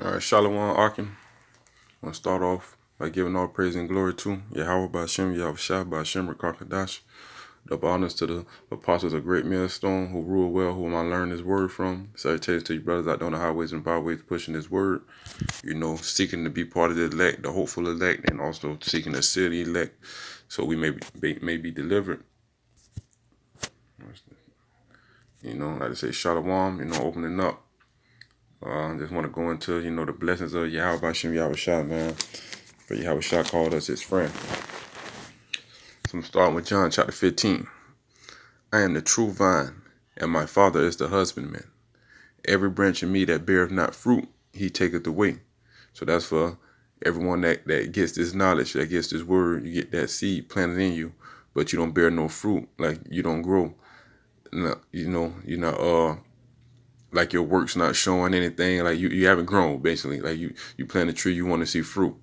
All right, Shalom Akim. I want to start off by giving all praise and glory to YAHAWASHI, YAHAWASHI, Ba'ashem, Rakakadash. Double honors to the apostles of Great Millstone who rule well, whom I learned his word from. Salutations to you brothers out there on the highways and byways pushing his word, seeking to be part of the elect, the hopeful elect, and also seeking to seal the elect so we may be delivered. Like I say, Shalom, opening up. I just want to go into, the blessings of Yahweh Bashim Yahushua, man. For Yahushua called us his friend. So I'm starting with John chapter 15. I am the true vine, and my Father is the husbandman. Every branch in me that beareth not fruit, he taketh away. So that's for everyone that gets this knowledge, that gets this word. You get that seed planted in you, but you don't bear no fruit, like you don't grow. You're not like your work's not showing anything, like you haven't grown, basically. Like you plant a tree, you want to see fruit.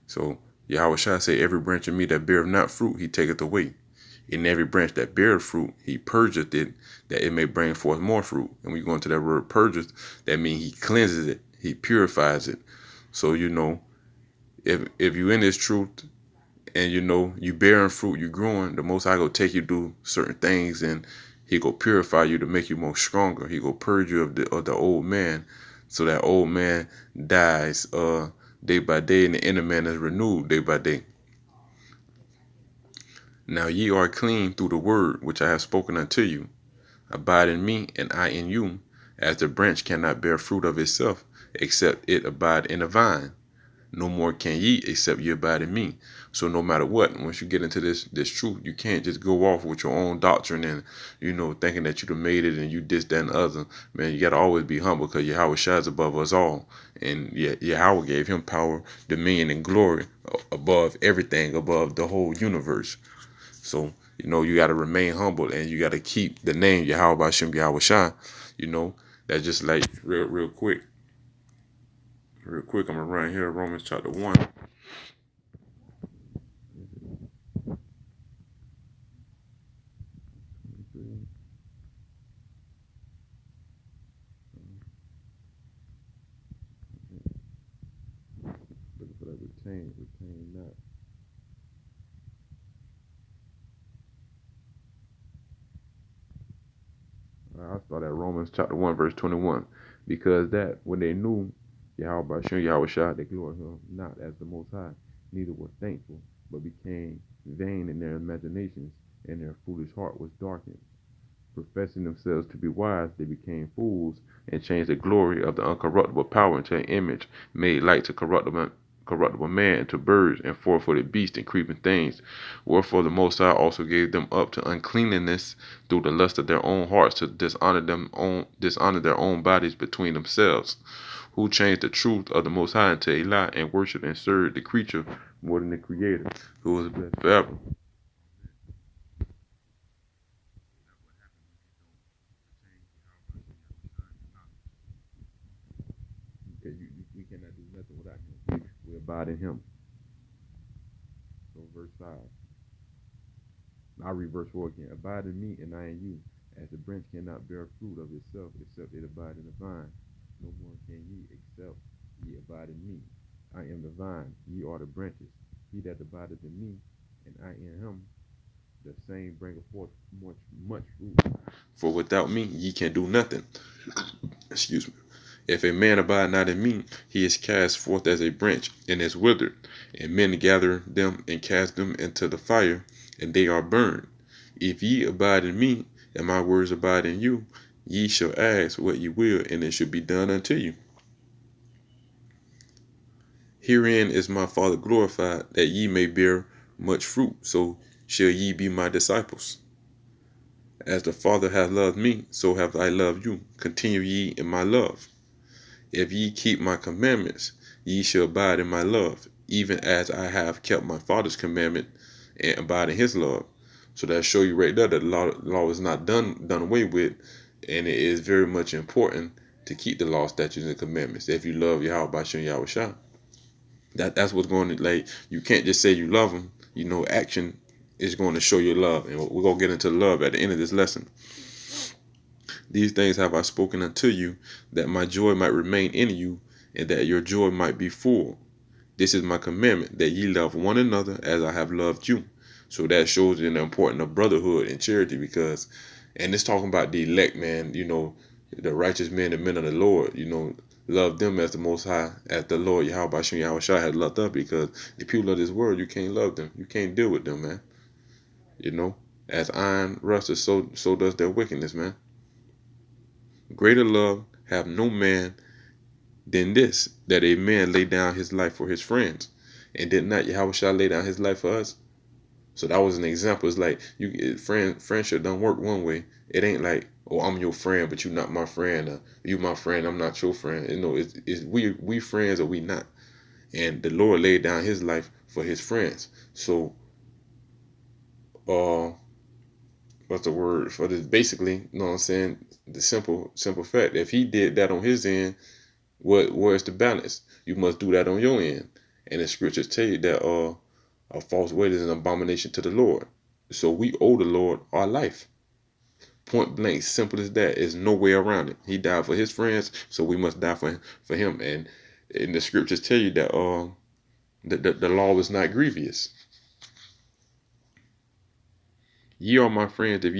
So Yahweh Shai say, every branch of me that beareth not fruit, he taketh away. In every branch that beareth fruit, he purgeth it, that it may bring forth more fruit. And when you go into that word purgeth, that means he cleanses it, he purifies it. So if you in this truth and you bearing fruit, you growing, the Most High go take you do certain things, and he go purify you to make you more stronger. He go purge you of the old man, so that old man dies day by day, and the inner man is renewed day by day. Now ye are clean through the word which I have spoken unto you. Abide in me, and I in you, as the branch cannot bear fruit of itself, except it abide in the vine. No more can ye, except ye abide in me. So no matter what, once you get into this truth, you can't just go off with your own doctrine and, thinking that you'd have made it and you this, that, and the other. Man, you got to always be humble, because Yahweh shines above us all. And Yahweh gave him power, dominion, and glory above everything, above the whole universe. So, you got to remain humble, and you got to keep the name Yahweh Ba'ashem Yahweh Shai. That's just like real quick. Real quick, I'm going to run here, Romans chapter 1. Looking for that retain not. I'll start at Romans chapter 1, verse 21. Because that when they knew Yahweh Bashir, Yahweh Shah, they glorified him not as the Most High, neither were thankful, but became vain in their imaginations, and their foolish heart was darkened. Professing themselves to be wise, they became fools, and changed the glory of the uncorruptible power into an image made like to corruptible man, to birds and four-footed beasts and creeping things. Wherefore the Most High also gave them up to uncleanness through the lust of their own hearts, to dishonor their own bodies between themselves, who changed the truth of the Most High into a lie, and worship and serve the creature more than the Creator, who is blessed forever. Because we cannot do nothing without him. We abide in him. So verse 5. I'll read verse 4 again. Abide in me, and I in you, as the branch cannot bear fruit of itself, except it abide in the vine. No more can ye, except ye abide in me. I am the vine, ye are the branches. He that abideth in me, and I in him, the same bringeth forth much fruit. For without me ye can do nothing. Excuse me. If a man abide not in me, he is cast forth as a branch, and is withered, and men gather them and cast them into the fire, and they are burned. If ye abide in me, and my words abide in you, ye shall ask what ye will, and it shall be done unto you. Herein is my Father glorified, that ye may bear much fruit, so shall ye be my disciples. As the Father hath loved me, so have I loved you. Continue ye in my love. If ye keep my commandments, ye shall abide in my love, even as I have kept my Father's commandment and abide in his love. So that show you right there that the law is not done away with, and it is very much important to keep the law, statutes, and commandments. If you love Yahweh Bashir Yahweh Shah, that's what's going to, like, you can't just say you love him. Action is going to show your love, and we're going to get into love at the end of this lesson. These things have I spoken unto you, that my joy might remain in you, and that your joy might be full. This is my commandment, that ye love one another as I have loved you. So that shows you the importance of brotherhood and charity, because, and it's talking about the elect, man, the righteous men, the men of the Lord, love them as the Most High, as the Lord YAHAWASHI has loved us, because the people of this world, you can't love them. You can't deal with them, man. As iron rusteth, so does their wickedness, man. Greater love have no man than this, that a man lay down his life for his friends. And did not Yahushua lay down his life for us? So that was an example. It's like friendship don't work one way. It ain't like, oh, I'm your friend, but you not my friend. Or, you my friend, I'm not your friend. It's we friends or we not. And the Lord laid down his life for his friends. So what's the word for this? Basically, you know what I'm saying? The simple fact, if he did that on his end, where's the balance? You must do that on your end. And the scriptures tell you that a false witness is an abomination to the Lord. So we owe the Lord our life. Point blank, simple as that. There's no way around it. He died for his friends, so we must die for him. And the scriptures tell you that the law is not grievous. Ye are my friends if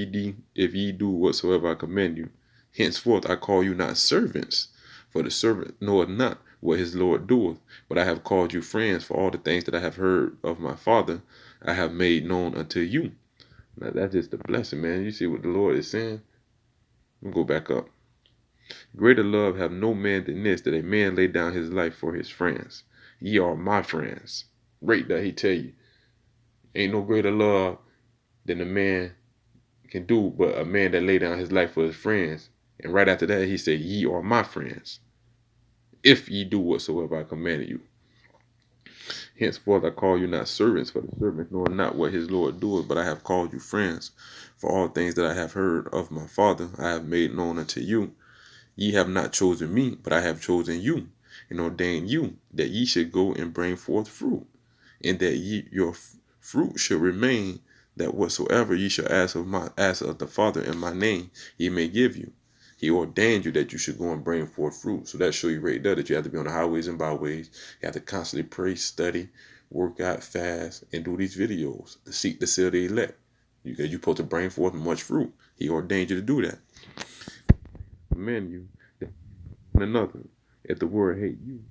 ye do whatsoever I command you. Henceforth I call you not servants, for the servant knoweth not what his Lord doeth. But I have called you friends, for all the things that I have heard of my Father I have made known unto you. Now that's just a blessing, man. You see what the Lord is saying? We'll go back up. Greater love have no man than this, that a man lay down his life for his friends. Ye are my friends. Right there, he tell you. Ain't no greater love than a man can do, but a man that lay down his life for his friends. And right after that, he said, ye are my friends, if ye do whatsoever I commanded you. Henceforth I call you not servants, for the servant knoweth not what his Lord doeth, but I have called you friends. For all things that I have heard of my Father I have made known unto you. Ye have not chosen me, but I have chosen you, and ordained you, that ye should go and bring forth fruit, and that your fruit should remain, that whatsoever ye shall ask of the Father in my name, he may give you. He ordained you that you should go and bring forth fruit. So that shows you right there that you have to be on the highways and byways. You have to constantly pray, study, work out, fast, and do these videos to seek the seal of the elect. You're supposed to bring forth much fruit. He ordained you to do that. Command you that one another. If the world hate you,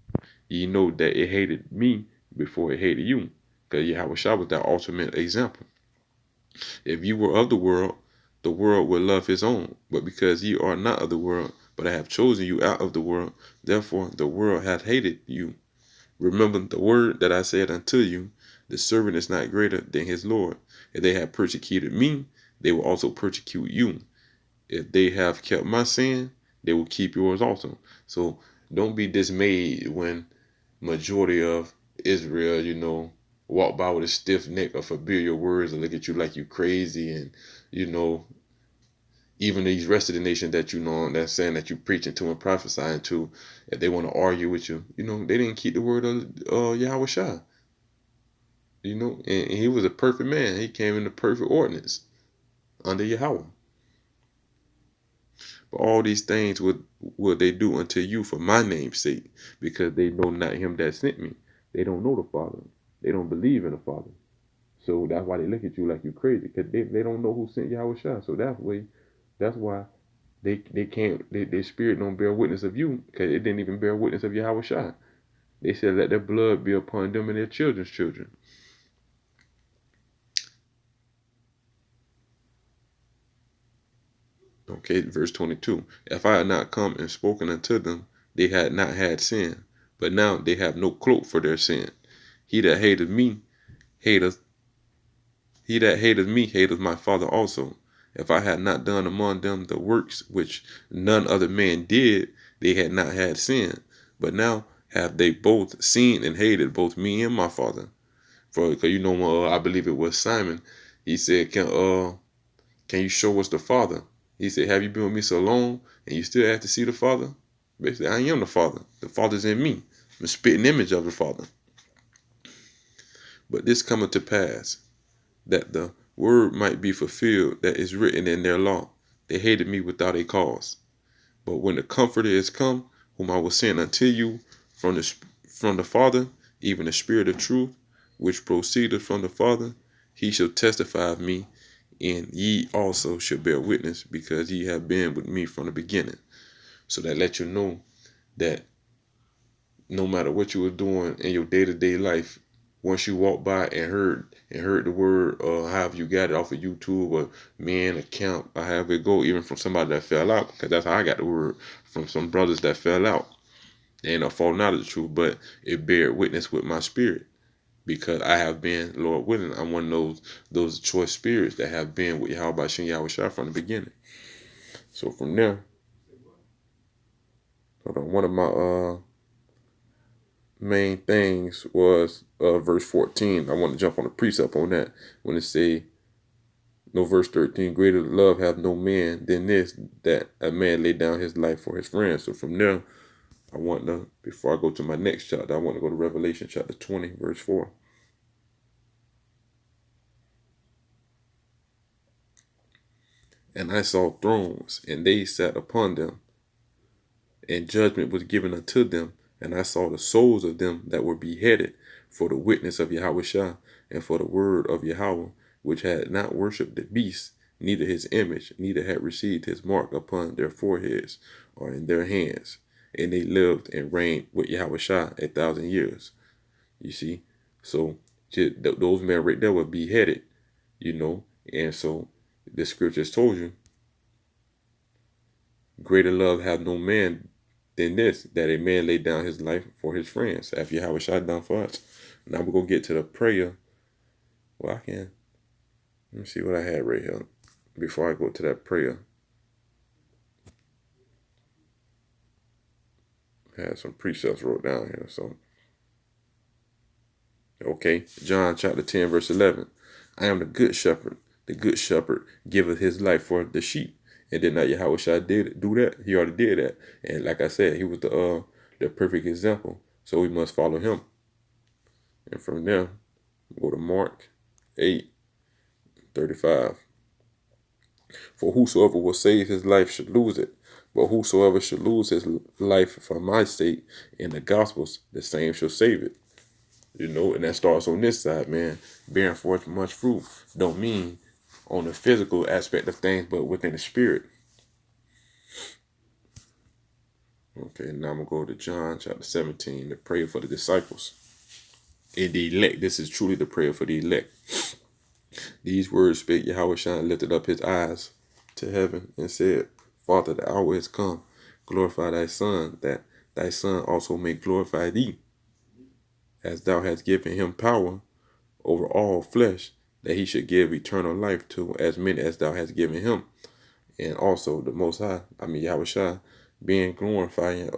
ye know that it hated me before it hated you. Because Yahushua was that ultimate example. If you were of the world would love his own. But because ye are not of the world, but I have chosen you out of the world, therefore the world hath hated you. Remember the word that I said unto you, the servant is not greater than his Lord. If they have persecuted me, they will also persecute you. If they have kept my saying, they will keep yours also. So don't be dismayed when majority of Israel, walk by with a stiff neck or forbid your words and look at you like you crazy, and even these rest of the nations that that's saying that you preaching to and prophesying to, if they want to argue with you, they didn't keep the word of Yahushua. And he was a perfect man. He came in the perfect ordinance under Yahweh. But all these things will they do unto you for my name's sake, because they know not him that sent me. They don't know the Father. They don't believe in the Father. So that's why they look at you like you crazy, because they don't know who sent Yahushua. So that's why they can't, their spirit don't bear witness of you, because it didn't even bear witness of Yahushua. They said, let their blood be upon them and their children's children. Okay, verse 22. If I had not come and spoken unto them, they had not had sin. But now they have no cloak for their sin. He that hateth me, hateth my Father also. If I had not done among them the works which none other man did, they had not had sin. But now have they both seen and hated both me and my Father. For because I believe it was Simon. He said, can you show us the Father? He said, have you been with me so long and you still have to see the Father? Basically, I am the Father. The Father's in me. I'm the spitting image of the Father. But this cometh to pass, that the word might be fulfilled that is written in their law. They hated me without a cause. But when the Comforter is come, whom I will send unto you from the Father, even the Spirit of truth, which proceedeth from the Father, he shall testify of me, and ye also shall bear witness, because ye have been with me from the beginning. So that let you know that no matter what you were doing in your day-to-day life, once you walk by and heard the word, or however you got it off of YouTube or man account, or however it go, even from somebody that fell out, because that's how I got the word, from some brothers that fell out. They ain't no falling out of the truth, but it bear witness with my spirit, because I have been, Lord willing, I'm one of those choice spirits that have been with YAHAWASHI from the beginning. So from there, hold on, one of my main things was verse 14. I want to jump on a precept on that when it say, no, verse 13, greater love hath no man than this, that a man lay down his life for his friends. So from there, I want to, before I go to my next chapter, I want to go to Revelation chapter 20, verse 4. And I saw thrones, and they sat upon them, and judgment was given unto them. And I saw the souls of them that were beheaded for the witness of Yahawashi, and for the word of Yahweh, which had not worshipped the beast, neither his image, neither had received his mark upon their foreheads or in their hands. And they lived and reigned with Yahawashi 1,000 years. You see? So those men right there were beheaded, And so the scriptures told you, greater love hath no man than this, that a man lay down his life for his friends, after Yahawashi done for us. Now we're going to get to the prayer. Well, let me see what I had right here before I go to that prayer. I had some precepts wrote down here. So, okay, John chapter 10, verse 11. I am the good shepherd. The good shepherd giveth his life for the sheep. And then that Yahawashi did do that. He already did that. And like I said, he was the perfect example. So we must follow him. And from there, go to Mark 8:35. For whosoever will save his life should lose it. But whosoever should lose his life for my sake in the gospels, the same shall save it. And that starts on this side, man. Bearing forth much fruit don't mean on the physical aspect of things, but within the spirit. Okay, now I'm going to go to John chapter 17, the prayer for the disciples. And the elect, this is truly the prayer for the elect. These words spake Yahawashi, and lifted up his eyes to heaven and said, Father, the hour is come. Glorify thy Son, that thy Son also may glorify thee, as thou hast given him power over all flesh, that he should give eternal life to as many as thou hast given him. And also the Most High, Yahawashi, being glorified,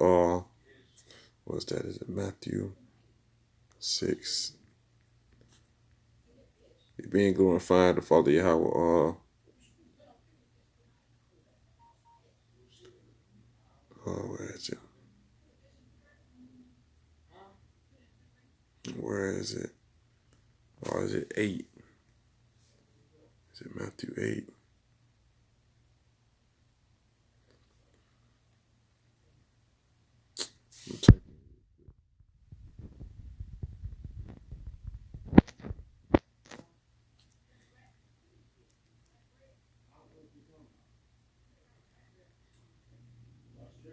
what's that? Is it Matthew 6? Being glorified, the Father Yahweh, where is it? Where is it? Or is it 8? Is it Matthew 8?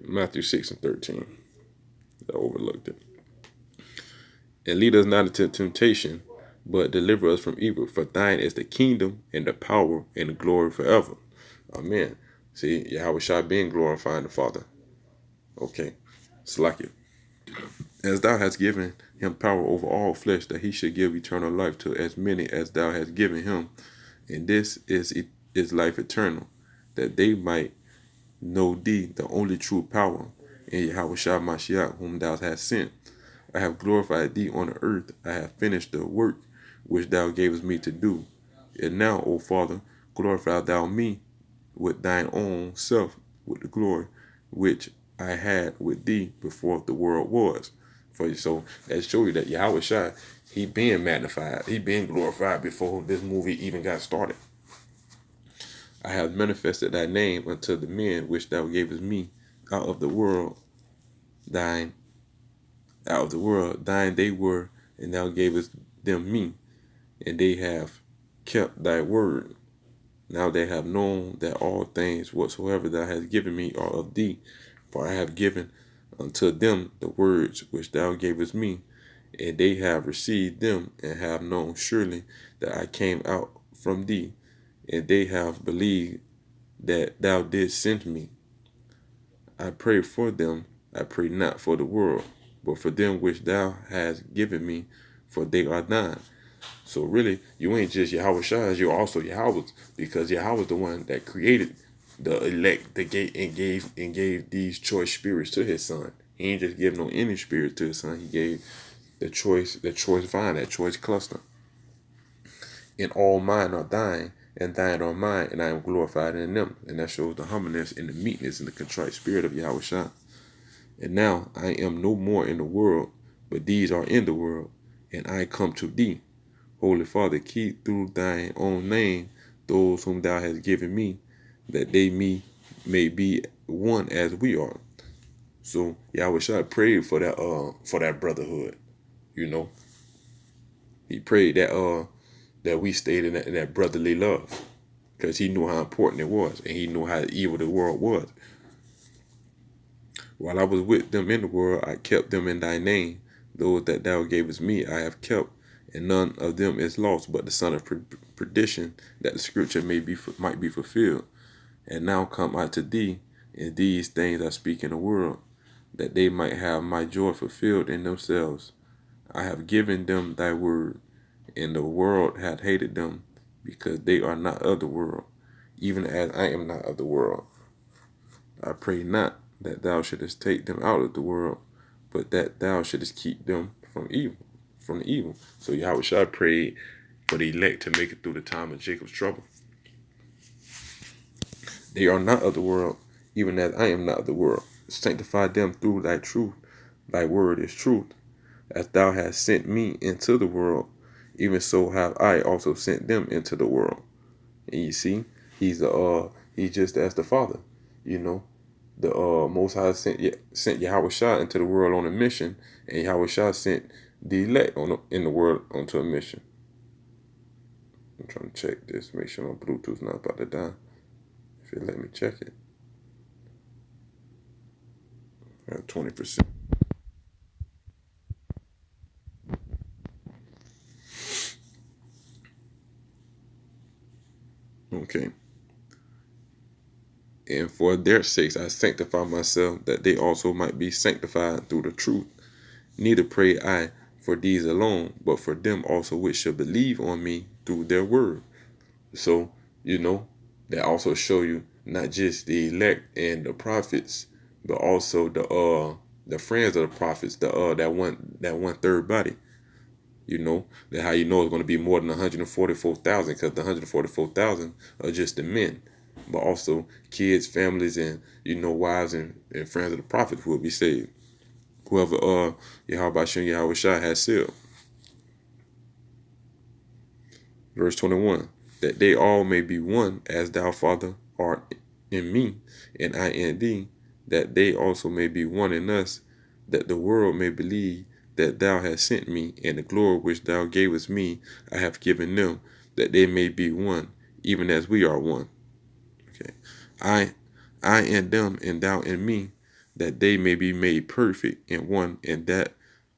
Matthew 6:13. I overlooked it. And lead us not into temptation, but deliver us from evil. For thine is the kingdom and the power and the glory forever. Amen. See, Yahawashi being glorifying the Father. Okay. It's like it. As thou hast given him power over all flesh, that he should give eternal life to as many as thou hast given him. And this is life eternal, that they might know thee, the only true power, and Yahawashi Mashiach, whom thou hast sent. I have glorified thee on the earth. I have finished the work which thou gavest me to do. And now, O Father, glorify thou me with thine own self, with the glory which I had with thee before the world was. So that shows you that Yahawashi, he being magnified, he being glorified before this movie even got started. I have manifested thy name unto the men which thou gavest me out of the world. Thine out of the world. Thine they were, and thou gavest them me, and they have kept thy word. Now they have known that all things whatsoever thou hast given me are of thee, for I have given unto them the words which thou gavest me, and they have received them, and have known surely that I came out from thee, and they have believed that thou didst send me. I pray for them, I pray not for the world, but for them which thou hast given me, for they are thine. So really, you ain't just YAHAWASHI, you're also Yahweh's, because Yahweh's the one that created the elect, the gate, and gave these choice spirits to his son. He ain't just give no any spirit to his son. He gave the choice vine, that choice cluster. And all mine are thine, and thine are mine, and I am glorified in them. And that shows the humbleness and the meekness and the contrite spirit of YAHAWASHI. And now I am no more in the world, but these are in the world, and I come to thee. Holy Father, keep through thine own name those whom thou hast given me, that they may be one as we are. So YAHAWASHI prayed for that brotherhood. You know, he prayed that we stayed in that brotherly love, because he knew how important it was, and he knew how evil the world was. While I was with them in the world, I kept them in thy name. Those that thou gavest me, I have kept, and none of them is lost, but the son of perdition, that the scripture might be fulfilled. And now come I to thee, and these things I speak in the world, that they might have my joy fulfilled in themselves. I have given them thy word, and the world hath hated them, because they are not of the world, even as I am not of the world. I pray not that thou shouldest take them out of the world, but that thou shouldest keep them from the evil. So YAHAWASHI prayed for the elect to make it through the time of Jacob's trouble. They are not of the world, even as I am not of the world. Sanctify them through thy truth. Thy word is truth. As thou hast sent me into the world, even so have I also sent them into the world. And you see, he's just as the Father. You know, the Most High sent YAHAWASHI into the world on a mission, and YAHAWASHI sent the elect in the world onto a mission. I'm trying to check this, make sure my Bluetooth's not about to die. If it let me check it. I have 20%. Okay. And for their sakes I sanctify myself, that they also might be sanctified through the truth. Neither pray I for these alone, but for them also which shall believe on me through their word. So, you know, that also show you not just the elect and the prophets, but also the friends of the prophets, that one third body. You know, that how you know it's going to be more than 144,000, because the 144,000 are just the men, but also kids, families, and wives and friends of the prophets will be saved. Whoever YAHAWASHI has sealed. Verse 21, that they all may be one, as thou, Father, art in me, and I in thee, that they also may be one in us, that the world may believe that thou hast sent me, and the glory which thou gavest me I have given them, that they may be one, even as we are one. Okay, I in them, and thou in me, that they may be made perfect in one, and that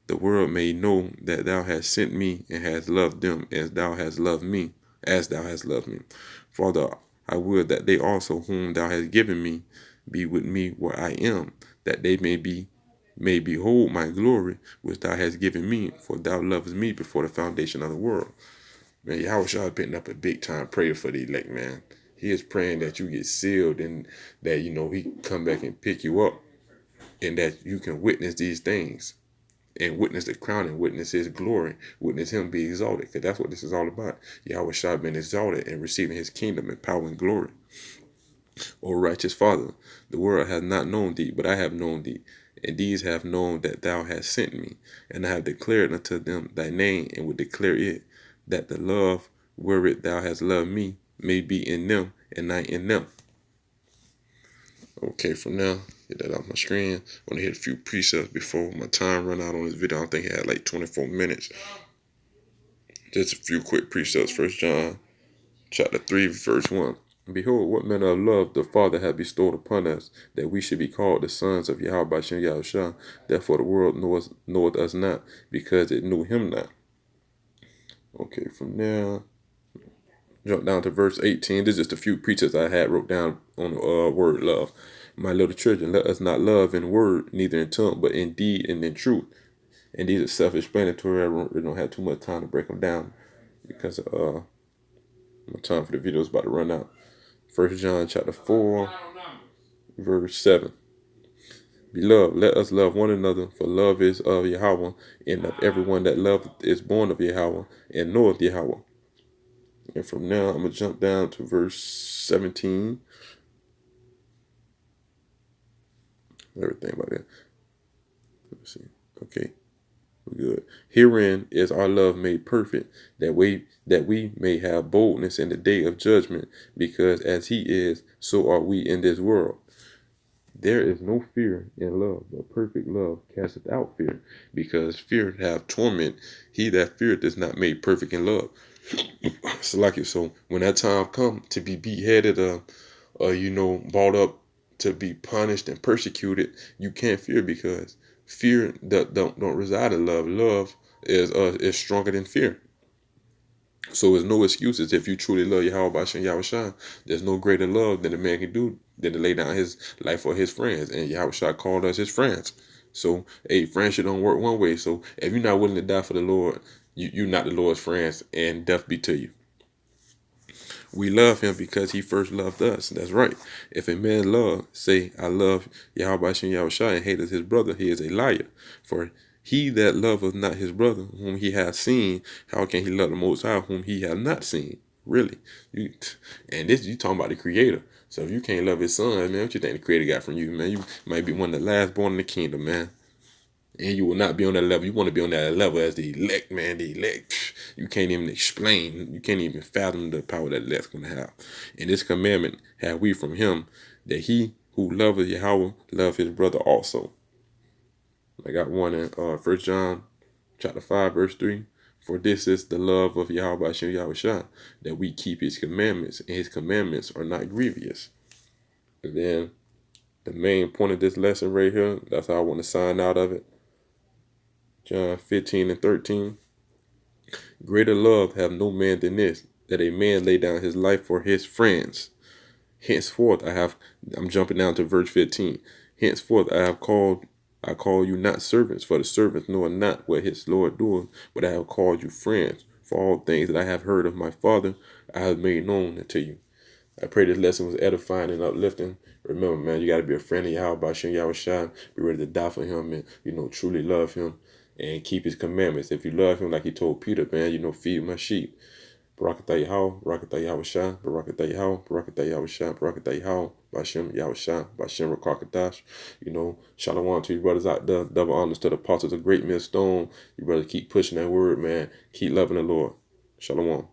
the world may know that thou hast sent me, and hast loved them as thou hast loved me. Father, I will that they also whom thou hast given me be with me where I am, that they may behold my glory which thou hast given me, for thou lovest me before the foundation of the world. Man, YAHAWASHI putting up a big time prayer for the elect, man. He is praying that you get sealed, and that he come back and pick you up, and that you can witness these things, and witness the crowning, witness his glory, witness him be exalted, because that's what this is all about. YAHAWASHI being exalted and receiving his kingdom and power and glory. O righteous Father, the world hath not known thee, but I have known thee, and these have known that thou hast sent me, and I have declared unto them thy name, and will declare it, that the love wherewith thou hast loved me may be in them, and I in them. Okay, from now, get that off my screen. I want to hit a few precepts before my time run out on this video. I think it had like 24 minutes. Just a few quick precepts. 1 John chapter 3, verse 1. Behold, what manner of love the Father hath bestowed upon us, that we should be called the sons of YAHAWASHI. Therefore the world knoweth us not, because it knew him not. Okay, from there, jump down to verse 18. This is just a few precepts I had wrote down on the word love. My little children, let us not love in word, neither in tongue, but in deed and in truth. And these are self-explanatory. We don't have too much time to break them down because my time for the video is about to run out. 1 John chapter 4, verse 7. Beloved, let us love one another, for love is of Yahweh, and of everyone that loveth is born of Yahweh, and knoweth Yahweh. And from now, I'm going to jump down to verse 17. Everything about that. Let's see. Okay, we're good. Herein is our love made perfect, that we may have boldness in the day of judgment, because as he is, so are we in this world. There is no fear in love, but perfect love casteth out fear, because fear hath torment. He that feareth is not made perfect in love. So when that time come to be beheaded, brought up to be punished and persecuted, you can't fear, because fear don't reside in love. Love is stronger than fear. So there's no excuses. If you truly love YAHAWASHI and YAHWASHI, there's no greater love than a man can do than to lay down his life for his friends. And YAHWASHI called us his friends. So, hey, friendship don't work one way. So if you're not willing to die for the Lord, you're not the Lord's friends, and death be to you. We love him because he first loved us. That's right. If a man say, I love YAHAWASHI and YAHWASHI, and hateth his brother, he is a liar. For he that loveth not his brother, whom he hath seen, how can he love the Most High, whom he hath not seen? Really? You talking about the Creator. So if you can't love his son, man, what you think the Creator got from you, man? You might be one of the last born in the kingdom, man. And you will not be on that level. You want to be on that level as the elect, man. The elect. You can't even explain. You can't even fathom the power that elect's going to have. And this commandment have we from him, that he who loveth Yahweh love his brother also. I got one in 1 John chapter 5, verse 3. For this is the love of YAHAWASHI and YAHWASHI, that we keep his commandments, and his commandments are not grievous. And then the main point of this lesson right here, that's how I want to sign out of it. John 15 and 13. Greater love have no man than this, that a man lay down his life for his friends. Henceforth I'm jumping down to verse 15. Henceforth I call you not servants, for the servants know not what his Lord doeth, but I have called you friends. For all things that I have heard of my Father, I have made known unto you. I pray this lesson was edifying and uplifting. Remember, man, you got to be a friend of YAHAWASHI and YAHWASHI. Be ready to die for him and, truly love him and keep his commandments. If you love him like he told Peter, man, feed my sheep. Barakatah Yahweh, Barakatah YAHWASHI, Barakatah Yahweh, Barakatah YAHWASHI, Barakatah Yahweh, Bashem YAHWASHI, Bashem Rakakadash. Shalom to you brothers out there. Double honors to the apostles of Great Millstone. You brothers keep pushing that word, man. Keep loving the Lord. Shalom.